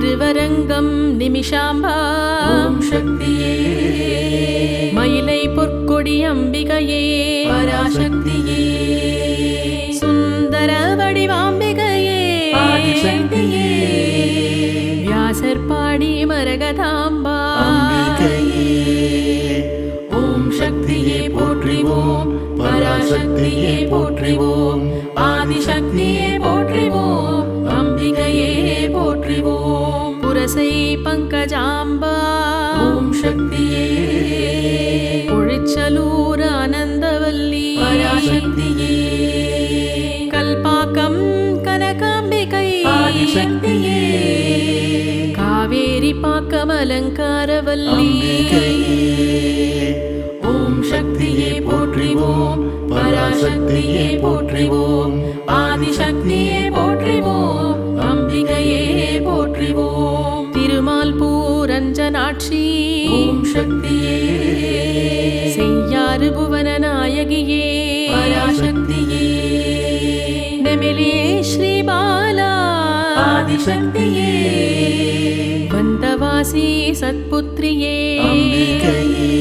திருவரங்கம் நிமிஷாம்பா ஓம் சக்தியே மயிலை பொற்கொடி அம்பிகையே பராசக்தியே சுந்தர வடிவாம்பிகையே ஆதிசக்தியே வியாசர்பாடி மரகதாம்பா அம்பிகையே ஓம் சக்தியே போற்றிவோம் பராசக்தியே போற்றிவோம் ஆதிசக்தியே போற்றிவோம் அம்பிகையே போற்றிவோம் புரசை பங்கஜாம்பா ஓம் சக்தியே பொழிச்சலூர் ஆனந்தவல்லி பராசக்தியே கல்பாக்கம் கனகாம்பிகை ஆதிசக்தியே காவேரி பாக்கம் அலங்காரவல்லி அம்பிகையே ஓம் சக்தியே போற்றிவோம் பராசக்தியே போற்றிவோம் ஆதிசக்தியே போற்றிவோம் அம்பிகையே போற்றிவோம் திருமால் பூரஞ்சனாட்சி ஓம் சக்தியே செய்யாறு புவன நாயகியே பராசக்தியே நெமிலே ஸ்ரீபாலா ஆதிசக்தியே வந்தவாசி சத்புத்ரியே அம்பிகையே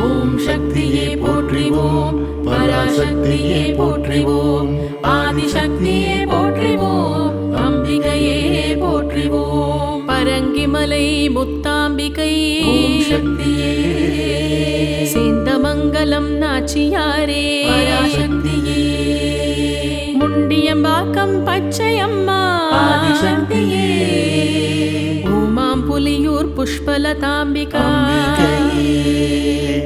ஓம் சக்தியே போற்றிவோம் பராசக்தியே போற்றிவோம் ஆதிசக்தியே போற்றிவோம் அம்பிகையே போற்றிவோம் பரங்கிமலை முத்தாம்பிகை ஓம் சக்தியே சேந்தமங்கலம் நாச்சியாரே பராசக்தியே முண்டியம்பாக்கம் பச்சையம்மா ஆதிசக்தியே ஊமாம் புலியூர் புஷ்பலதாம்பிகா அம்பிகையே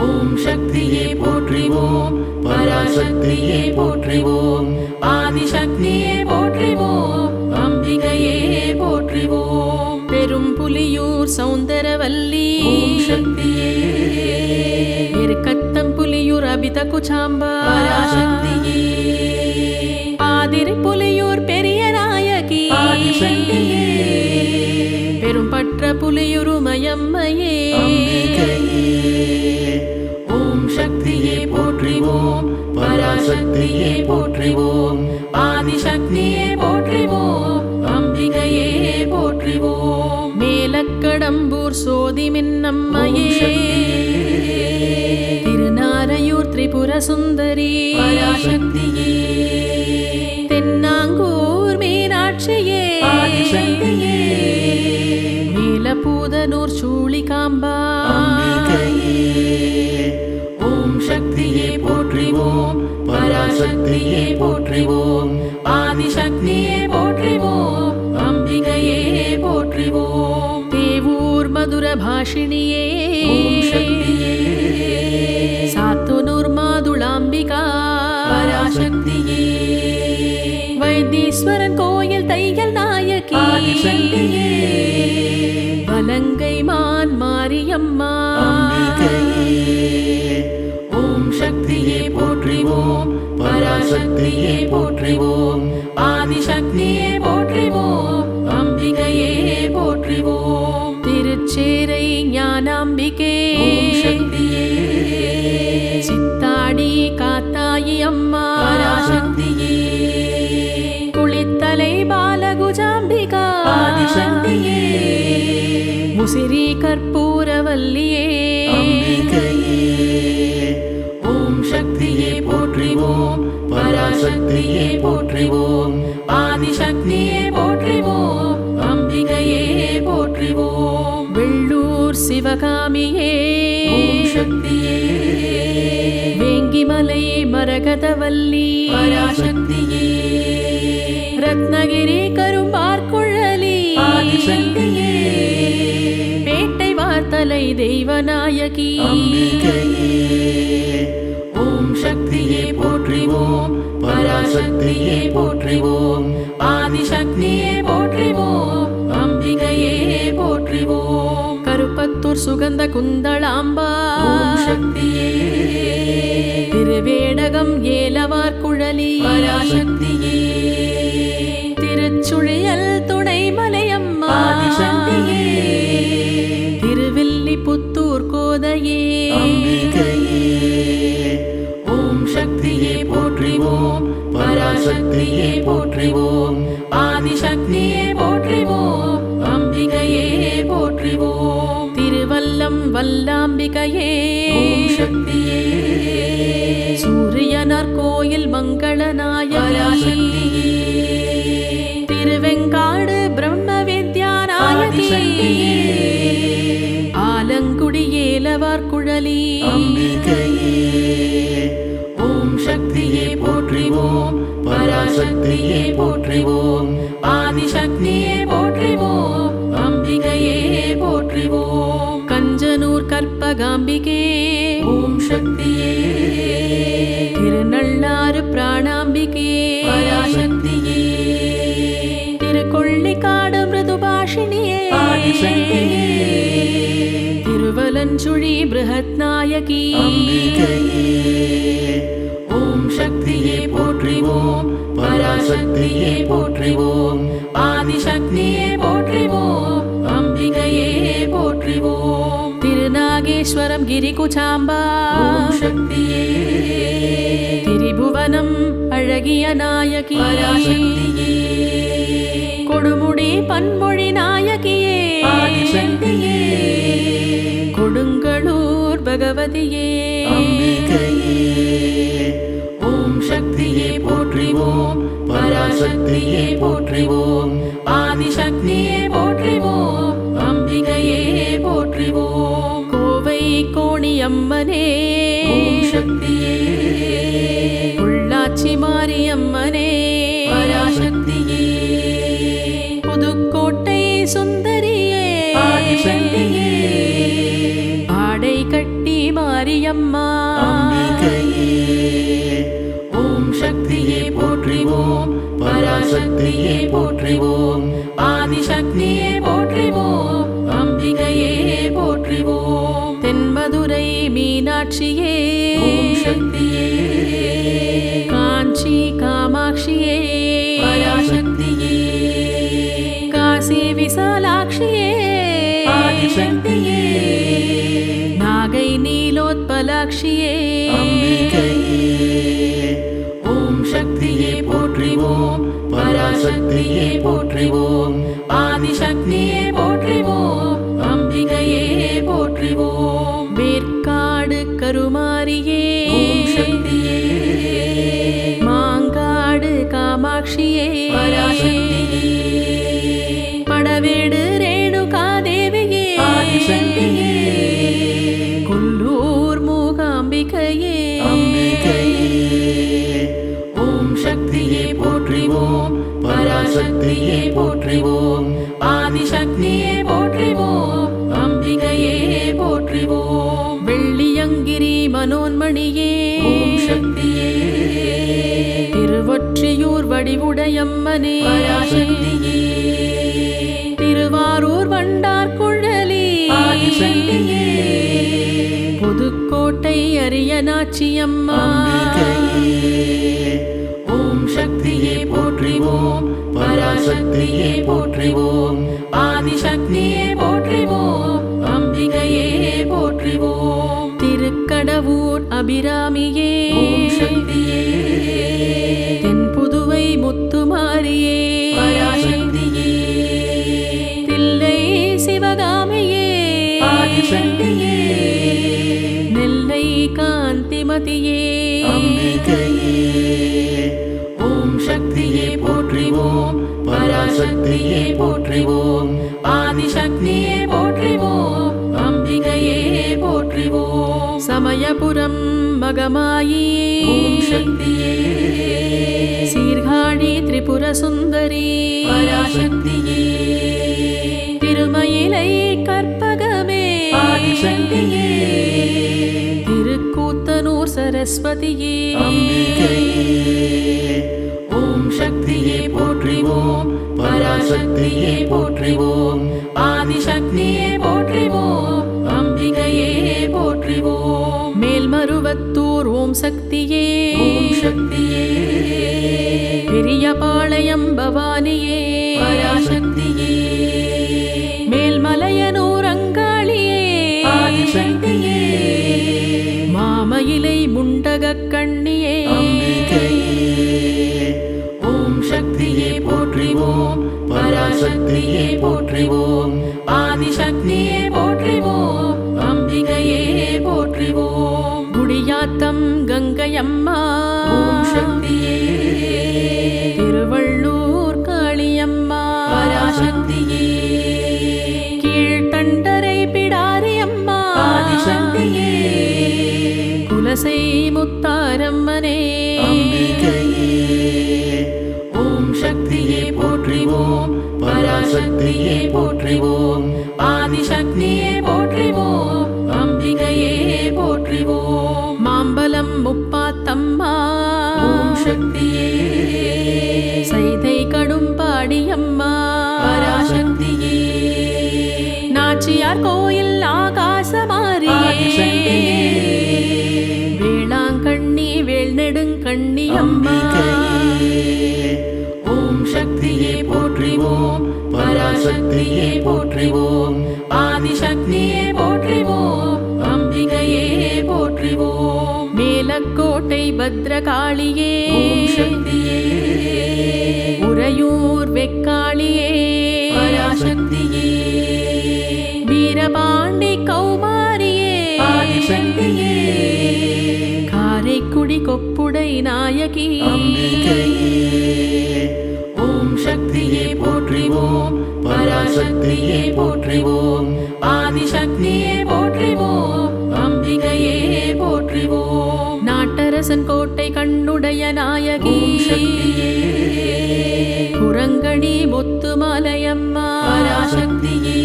ஓம் சக்தியே போற்றிவோம் பராசக்தியே போற்றிவோம் ஆதிசக்தியே போற்றிவோம் அம்பிகையே போற்றிவோம் பெரும் புலியூர் சௌந்தரவல்லி ஓம் சக்தியே இருக்கத்தம் புலியூர் அபித குச்சாம்பா பராசக்தியே ஆதிரி புலியூர் பெரிய நாயகி ஆதிசக்தியே பெரும் பற்ற புலியூர் உமையம்மையே அம்பிகையே ஓம் சக்தியே போற்றிவோம் பராசக்தியே போற்றிவோம் ஆதிசக்தியே போற்றிவோம் அம்பிகையே போற்றிவோம் மேலக்கடம்பூர் சோதி மின்னம்மையே திருநாரையூர் திரிபுர சுந்தரி பராசக்தியே தென்னாங்கூர் மீனாட்சியே ஆதிசக்தியே மேலபூதனூர் சூளிகாம்பா அம்பிகையே ஓம் சக்தியே போற்றிவோம் பராசக்தியே போற்றிவோம் ஆதிசக்தியே போற்றிவோம் அம்பிகையே போற்றிவோம் தேவூர் மதுர பாஷிணியே ஓம் சக்தியே சாத்துனூர் மாதுளாம்பிகா பராசக்தியே வைத்தீஸ்வரன் கோயில் தையல் நாயகி ஆதிசக்தியே வலங்கை மான் மாரியம்மா அம்பிகையே ஓம் சக்தியே போற்றிவோம் பராசக்தியே போற்றிவோம் ஆதிசக்தியே போற்றிவோம் அம்பிகையே போற்றிவோம் திருச்சேரை ஞானாம்பிகே ஓம் சக்தியே சித்தாடி காத்தாயி அம்மா பராசக்தியே குளித்தலை பாலகுஜாம்பிகா ஆதிசக்தியே முசிறி கற்பூரவல்லியே அம்பிகையே ஓம் சக்தியே போற்றிவோம் பராசக்தியே போற்றிவோம் ஆதிசக்தியே போற்றிவோம் அம்பிகையே போற்றிவோம் வெள்ளூர் சிவகாமியே ஓம் சக்தியே வேங்கிமலை மரகதவல்லி பராசக்தியே ரத்னகிரி கரும்பார்குழலி ஆதிசக்தியே பேட்டை வார்த்தலை தெய்வநாயகி அம்பிகையே ஓம் சக்தியே போற்றிவோம் பராசக்தியே போற்றிவோம் ஆதிசக்தியே போற்றிவோம் அம்பிகையே போற்றிவோம் கருப்பத்தூர் சுகந்த குந்தளாம்பா ஓம் சக்தியே திருவேடகம் ஏலவார்குழலி பராசக்தியே திருச்சுழியல் துணைமலையம்மா ஆதிசக்தியே திருவில்லிபுத்தூர் கோதையே அம்பிகையே ஓம் சக்தியே போற்றிவோம் போற்றிவோம் பராசக்தியே போற்றிவோம் ஆதிசக்தியே போற்றிவோம் அம்பிகையே போற்றிவோம் திருவல்லம் வல்லாம்பிகையே ஓம் சக்தியே சூரியனார் கோயில் மங்களநாயகி திருவெங்காடு பிரம்ம வித்யாநாயகி ஆலங்குடி ஏலவார் குழலி அம்பிகையே ஓம் சக்தியே போற்றிவோம் பராசக்தியே போற்றிவோம் ஆதிசக்தியே போற்றிவோம் அம்பிகையே போற்றிவோம் கஞ்சனூர் கற்பகாம்பிகே ஓம் சக்தியே திருநள்ளாறு பிராணாம்பிகே பராசக்தியே திருக்கொள்ளிக்காடு மிருதுபாஷினியே ஆதிசக்தியே திருவலஞ்சுழி பிருஹத் நாயகி அம்பிகையே ஓம் சக்தியே போற்றிவோம் பராசக்தியே போற்றிவோம் ஆதிசக்தியே போற்றிவோம் அம்பிகையே போற்றிவோம் திருநாகேஸ்வரம் கிரிகுச்சாம்பா ஓம் சக்தியே திரிபுவனம் அழகிய நாயகி பராசக்தியே கொடுமுடி பன்மொழி நாயகியே ஆதிசக்தியே கொடுங்களூர் பகவதியே அம்பிகையே ஓம் சக்தியே போற்றிவோம் பராசக்தியே போற்றிவோம் ஆதிசக்தியே போற்றிவோம் அம்பிகையே போற்றிவோம் கோவை கோணியம்மனே ஓம் சக்தியே உள்ளாச்சி மாரியம்மனே பராசக்தியே புதுக்கோட்டை சுந்தரியே ஆதிசக்தியே ஆடை கட்டி மாரியம்மா அம்பிகையே ஓம் சக்தியே போற்றிவோம் பராசக்தியே போற்றிவோம் ஆதிசக்தியே போற்றிவோம் அம்பிகையே போற்றிவோம் தென்மதுரை மீனாட்சியே ஓம் சக்தியே காஞ்சி காமாட்சியே பராசக்தியே காசி விசாலாட்சியே ஆதிசக்தியே நாகை நீலோத்பலாட்சியே அம்பிகையே ஓம் சக்தியே போற்றிவோம் பராசக்தியே போற்றிவோம் ஆதிசக்தியே போற்றிவோம் அம்பிகையே போற்றிவோம் வேற்காடு கருமாரியே ஓம் சக்தியே மாங்காடு காமாட்சியே பராசக்தியே படவேடு ரேணுகாதேவியே ஆதிசக்தியே கொல்லூர் மூகாம்பிகையே அம்பிகையே ஓம் சக்தியே போற்றிவோம் பராசக்தியே போற்றிவோம் ஆதிசக்தியே போற்றிவோம் அம்பிகையே போற்றிவோம் வெள்ளியங்கிரி மனோன்மணியே ஓம் சக்தியே திருவொற்றியூர் வடிவுடையம்மனே பராசக்தியே திருவாரூர் வண்டார் குழலி ஆதிசக்தியே புதுக்கோட்டை அரியநாச்சியம்மா அம்பிகையே ஓம் சக்தியே போற்றிவோம் பராசக்தியே போற்றிவோம் ஆதிசக்தியே போற்றிவோம் அம்பிகையே போற்றிவோம் திருக்கடவூர் அபிராமியே ஓம் சக்தியே தென்புதுவை முத்துமாரியே பராசக்தியே தில்லை சிவகாமியே ஆதிசக்தியே நெல்லை காந்திமதியே அம்பிகையே ஓம் சக்தியே போற்றிவோம் பராசக்தியே போற்றிவோம் ஆதிசக்தியே போற்றிவோம் அம்பிகையே போற்றிவோம் சமயபுரம் மகமாயி ஓம் சக்தியே சீர்காழி திரிபுர சுந்தரி பராசக்தியே திருமயிலை கற்பகமே ஆதிசக்தியே திருக்கூத்தனூர் சரஸ்வதியே அம்பிகையே ஓம் சக்தியே போற்றிவோம் பராசக்தியே போற்றிவோம் ஆதிசக்தியே போற்றிவோம் அம்பிகையே போற்றிவோம் மேல்மருவத்தூர் ஓம் சக்தியே ஓம் சக்தியே பெரியபாளையம் பவானியே பராசக்தியே மேல்மலையனூர் அங்காளியே ஆதிசக்தியே மாமயிலை முண்டகக் கண்ணியே அம்பிகையே பராசக்தியே போற்றிவோம் ஆதிசக்தியே போற்றிவோம் அம்பிகையே போற்றிவோம் குடியாத்தம் கங்கையம்மா ஓம் சக்தியே திருவள்ளூர் காளியம்மா பராசக்தியே கீழ்த்தண்டரை பிடாரியம்மா ஆதிசக்தியே குலசை முத்தாரம்மனே அம்பிகையே ஓம் சக்தியே போற்றிவோம் பராசக்தியே போற்றிவோம் ஆதிசக்தியே போற்றிவோம் அம்பிகையே போற்றிவோம் மாம்பலம் முப்பாத்தம்மா ஓம் சக்தியே சைதை கடும்பாடியம்மா பராசக்தியே நாச்சியார் கோயில் ஆகாசமாரியே ஆதிசக்தியே வேளாங்கண்ணி வேல்நெடுங்கண்ணி அம்மா அம்பிகையே ஓம் சக்தியே போற்றிவோம் பராசக்தியே போற்றிவோம் ஆதிசக்தியே போற்றிவோம் அம்பிகையே போற்றிவோம் மேலக்கோட்டை பத்ரகாளியே ஓம் சக்தியே உறையூர் வெக்காளியே பராசக்தியே வீரபாண்டி கௌமாரியே ஆதிசக்தியே காரைக்குடி கொப்புடை நாயகி அம்பிகையே ஓம் சக்தியே போற்றிவோம் பராசக்தியே போற்றிவோம் ஆதிசக்தியே போற்றிவோம் அம்பிகையே போற்றிவோம் நாட்டரசன் கோட்டை கண்ணுடைய நாயகி ஓம் சக்தியே குரங்கணி முத்துமலையம்மா பராசக்தியே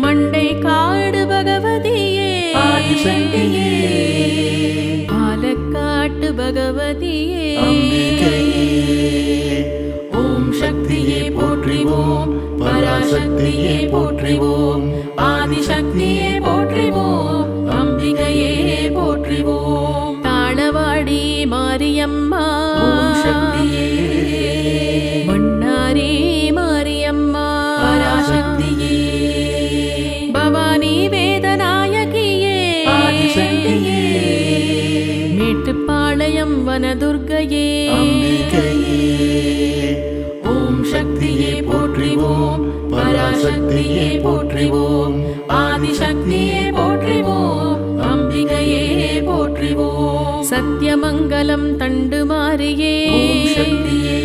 மண்டை காடு பகவதியே ஆதிசக்தியே பாலக்காட்டு பகவதியே அம்பிகையே ஓம் சக்தியே போற்றிவோம் பராசக்தியே போற்றிவோம் ஆதிசக்தியே போற்றிவோம் அம்பிகையே போற்றிவோம் தாளவாடி மாரியம்மா ஓம் சக்தியே மன்னாரி மாரியம்மா பராசக்தியே பவானி வேதநாயகியே ஆதிசக்தியே மேட்டுப்பாளையம் வனதுர்க்கையே அம்பிகையே ஓம் சக்தியே போற்றிவோம் பராசக்தியே போற்றிவோம் ஆதிசக்தியே போற்றிவோம் அம்பிகையே போற்றிவோம் சத்தியமங்கலம் தண்டுமாரியே ஓம் சக்தியே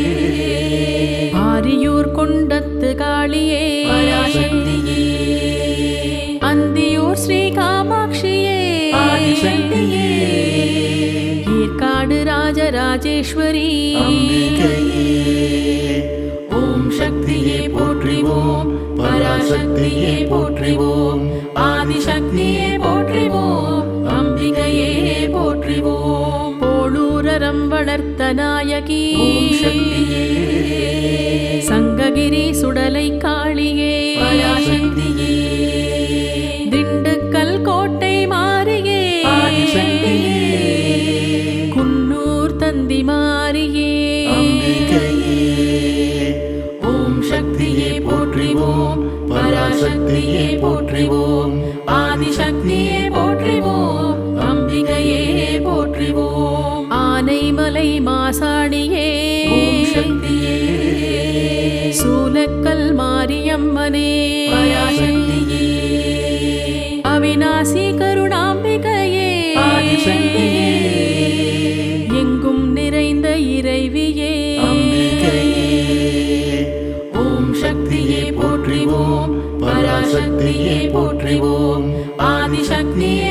ஆரியூர் கொண்டத்து காளியே பராசக்தியே அந்தியூர் ஸ்ரீ காமாட்சியே ஆதிசக்தியே ஏற்காடு ராஜராஜேஸ்வரி அம்பிகையே ஓம் சக்தியே போற்றிவோம் பராசக்தியே போற்றிவோம் ஆதிசக்தியே போற்றிவோம் அம்பிகையே போற்றிவோம் போளூரரம் வளர்த்த நாயகி ஓம் சக்தியே சங்ககிரி சுடலை காளியே பராசக்தியே திண்டுக்கல் கோட்டை மாரியே ஆதிசக்தியே குன்னூர் தந்தி மாரியே அம்பிகையே ஓம் சக்தியே போற்றிவோம் பராசக்தியே போற்றிவோம் ஆதிசக்தியே போற்றிவோம் அம்பிகையே போற்றிவோம் ஆனைமலை மாசாணியே ஓம் சக்தியே சூலக்கல் மாரியம்மனே பராசக்தியே அவிநாசி கருணாம்பிகையே ஆதிசக்தியே எங்கும் நிறைந்த இறைவியே அம்பிகையே ஓம் சக்தியே போற்றிவோம் பராசக்தியே போற்றிவோம் ஆதிசக்தியே